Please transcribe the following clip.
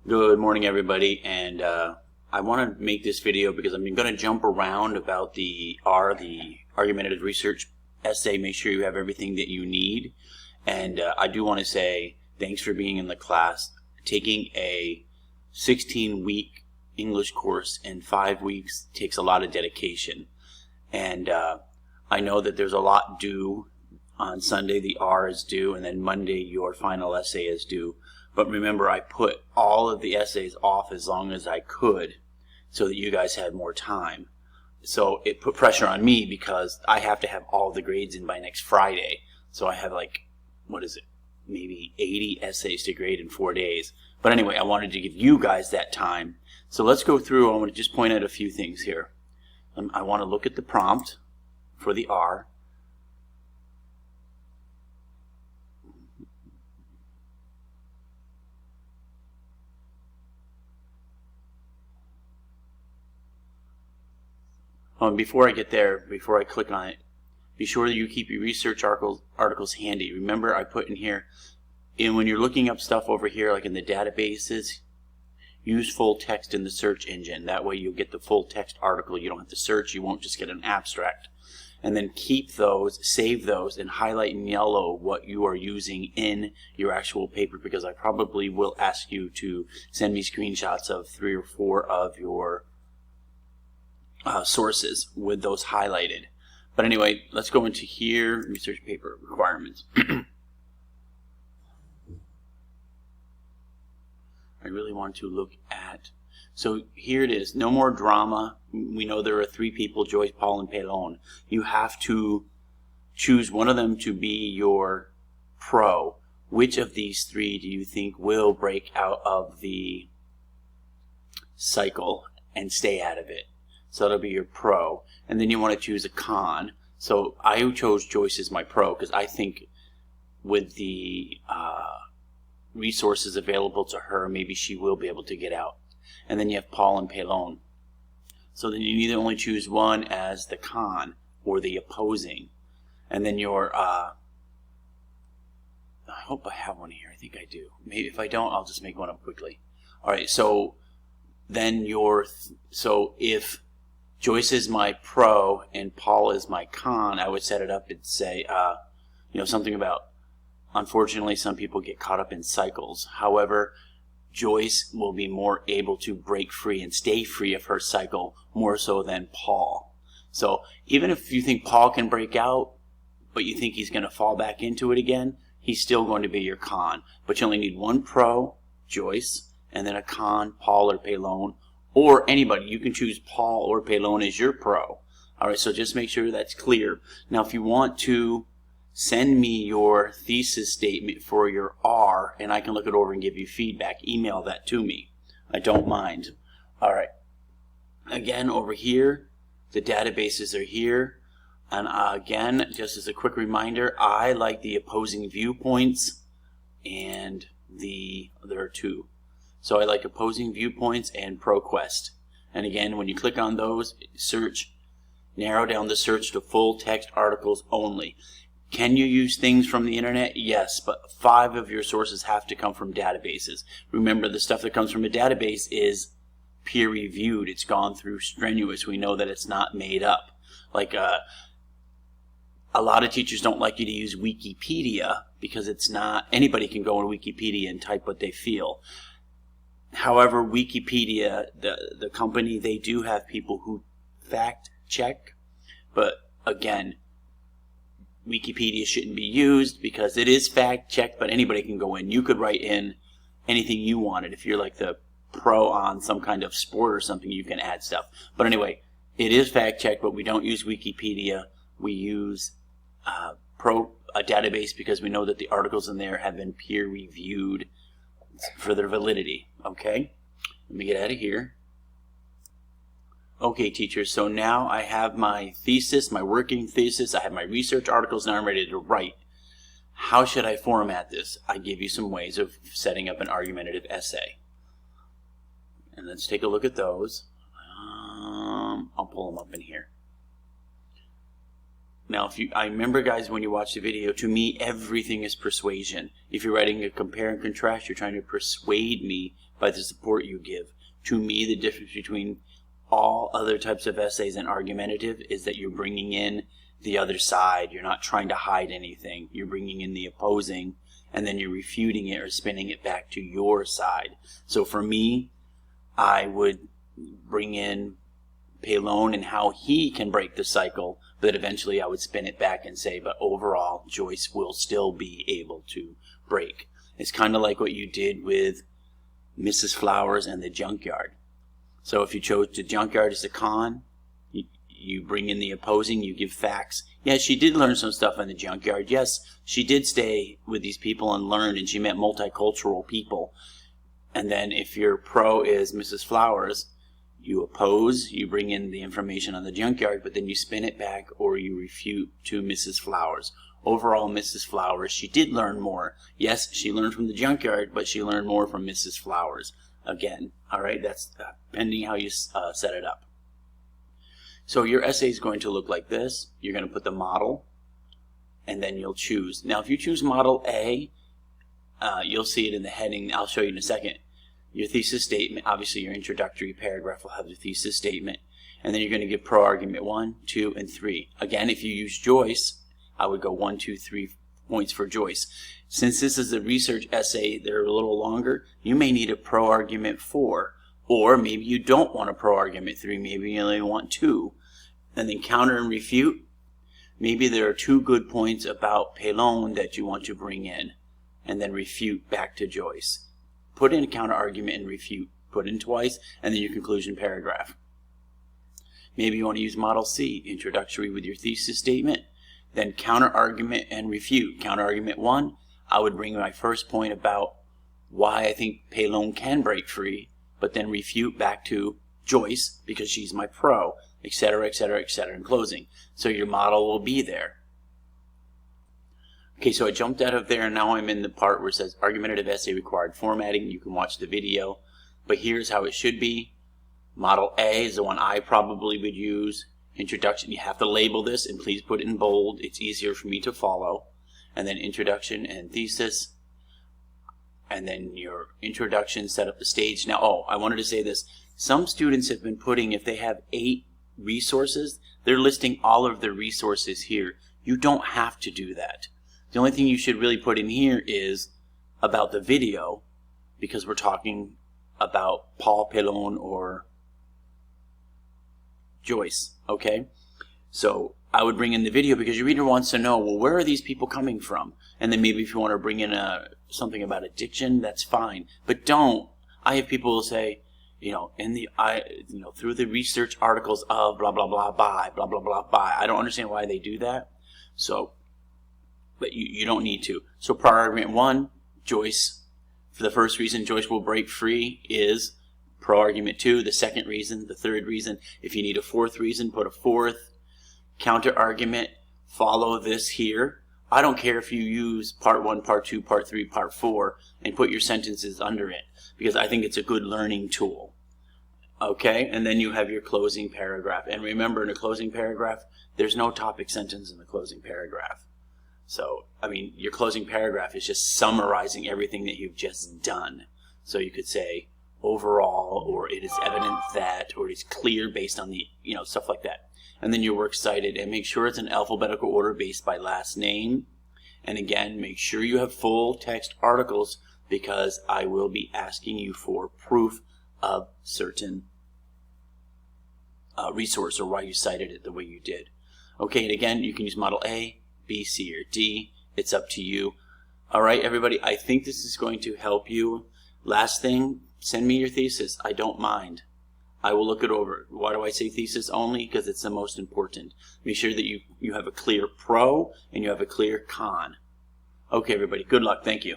Good morning, everybody, and I want to make this video because I'm going to jump around about the argumentative research essay. Make sure you have everything that you need, and I do want to say thanks for being in the class. Taking a 16-week English course in 5 weeks takes a lot of dedication, and I know that there's a lot due. On Sunday the R is due, and then Monday your final essay is due. But remember, I put all of the essays off as long as I could so that you guys had more time. So it put pressure on me because I have to have all the grades in by next Friday. So I have maybe 80 essays to grade in 4 days. But anyway, I wanted to give you guys that time. So let's go through. I want to just point out a few things here. I want to look at the prompt for the R. Before I get there, before I click on it, be sure that you keep your research articles handy. Remember, I put in here, when you're looking up stuff over here, like in the databases, use full text in the search engine. That way you'll get the full text article. You don't have to search. You won't just get an abstract. And then keep those, save those, and highlight in yellow what you are using in your actual paper, because I probably will ask you to send me screenshots of 3 or 4 of your sources with those highlighted. But anyway, let's go into here, research paper requirements. I really want to look at, so here it is, no more drama. We know there are 3 people, Joyce, Paul, and Pelone. You have to choose one of them to be your pro. Which of these 3 do you think will break out of the cycle and stay out of it? So that'll be your pro. And then you want to choose a con. So I chose Joyce as my pro because I think with the resources available to her, maybe she will be able to get out. And then you have Paul and Pelone. So then you either only choose one as the con or the opposing. And then your, I hope I have one here. I think I do. Maybe if I don't, I'll just make one up quickly. All right, so then so if Joyce is my pro and Paul is my con, I would set it up and say, something about, unfortunately, some people get caught up in cycles. However, Joyce will be more able to break free and stay free of her cycle more so than Paul. So even if you think Paul can break out, but you think he's going to fall back into it again, he's still going to be your con. But you only need one pro, Joyce, and then a con, Paul or Pelone, or anybody. You can choose Paul or Pelone as your pro. All right, so just make sure that's clear. Now, if you want to send me your thesis statement for your R, and I can look it over and give you feedback, email that to me. I don't mind. All right. Again, over here, the databases are here. And again, just as a quick reminder, I like the opposing viewpoints, and there are 2. So I like opposing viewpoints and ProQuest. And again, when you click on those, search, narrow down the search to full text articles only. Can you use things from the internet? Yes, but 5 of your sources have to come from databases. Remember, the stuff that comes from a database is peer reviewed. It's gone through strenuous. We know that it's not made up. Like a lot of teachers don't like you to use Wikipedia because it's not, anybody can go on Wikipedia and type what they feel. However, Wikipedia, the company, they do have people who fact check, but again, Wikipedia shouldn't be used because it is fact checked, but anybody can go in. You could write in anything you wanted. If you're like the pro on some kind of sport or something, you can add stuff. But anyway, it is fact checked, but we don't use Wikipedia. We use a database because we know that the articles in there have been peer reviewed for their validity. Okay, let me get out of here. Okay, teachers, so now I have my thesis, my working thesis. I have my research articles. Now I'm ready to write. How should I format this? I give you some ways of setting up an argumentative essay. And let's take a look at those. I'll pull them up in here. Now, I remember, guys, when you watch the video, to me, everything is persuasion. If you're writing a compare and contrast, you're trying to persuade me by the support you give. To me, the difference between all other types of essays and argumentative is that you're bringing in the other side. You're not trying to hide anything. You're bringing in the opposing, and then you're refuting it or spinning it back to your side. So for me, I would bring in Pelon and how he can break the cycle, but eventually I would spin it back and say, but overall, Joyce will still be able to break. It's kind of like what you did with Mrs. Flowers and the junkyard. So if you chose the junkyard as a con, you bring in the opposing, you give facts. Yes, she did learn some stuff in the junkyard. Yes, she did stay with these people and learned, and she met multicultural people. And then if your pro is Mrs. Flowers, you oppose, you bring in the information on the junkyard, but then you spin it back or you refute to Mrs. Flowers. Overall, Mrs. Flowers, she did learn more. Yes, she learned from the junkyard, but she learned more from Mrs. Flowers. Again, all right, that's pending how you set it up. So your essay is going to look like this. You're going to put the model, and then you'll choose. Now, if you choose model A, you'll see it in the heading. I'll show you in a second. Your thesis statement, obviously your introductory paragraph will have the thesis statement, and then you're going to give pro argument 1, 2, and 3. Again, if you use Joyce, I would go 1, 2, 3 points for Joyce. Since this is a research essay, they're a little longer, you may need a pro argument 4, or maybe you don't want a pro argument 3, maybe you only want 2. And then counter and refute. Maybe there are 2 good points about Pelon that you want to bring in, and then refute back to Joyce. Put in a counter argument and refute. Put in twice, and then your conclusion paragraph. Maybe you want to use model C, introductory with your thesis statement, then counter argument and refute. Counter argument 1, I would bring my first point about why I think Pelon can break free, but then refute back to Joyce because she's my pro, etc., etc., etc. in closing. So your model will be there. Okay, so I jumped out of there, and now I'm in the part where it says argumentative essay required formatting. You can watch the video, but here's how it should be. Model A is the one I probably would use. Introduction, you have to label this, and please put it in bold. It's easier for me to follow. And then introduction and thesis. And then your introduction, set up the stage. Now, I wanted to say this. Some students have been putting, if they have 8 resources, they're listing all of their resources here. You don't have to do that. The only thing you should really put in here is about the video, because we're talking about Paul Pelon or Joyce, okay? So I would bring in the video because your reader wants to know, well, where are these people coming from? And then maybe if you want to bring in something about addiction, that's fine. But don't. I have people who say, through the research articles of blah, blah, blah, by, blah, blah, blah, by. I don't understand why they do that. So, but you don't need to. So prior argument 1, Joyce, for the first reason Joyce will break free is pro argument 2. The second reason, the third reason. If you need a 4th reason, put a 4th. Counter argument, follow this here. I don't care if you use part 1, part 2, part 3, part 4, and put your sentences under it, because I think it's a good learning tool. Okay, and then you have your closing paragraph. And remember, in a closing paragraph, there's no topic sentence in the closing paragraph. So, your closing paragraph is just summarizing everything that you've just done. So you could say, overall, or it is evident that, or it is clear based on the, stuff like that. And then you're works cited, and make sure it's in alphabetical order based by last name. And again, make sure you have full text articles, because I will be asking you for proof of certain resource or why you cited it the way you did. Okay, and again, you can use model A, B, C, or D. It's up to you. All right, everybody, I think this is going to help you. Last thing, send me your thesis. I don't mind. I will look it over. Why do I say thesis only? Because it's the most important. Make sure that you have a clear pro and you have a clear con. Okay, everybody, good luck. Thank you.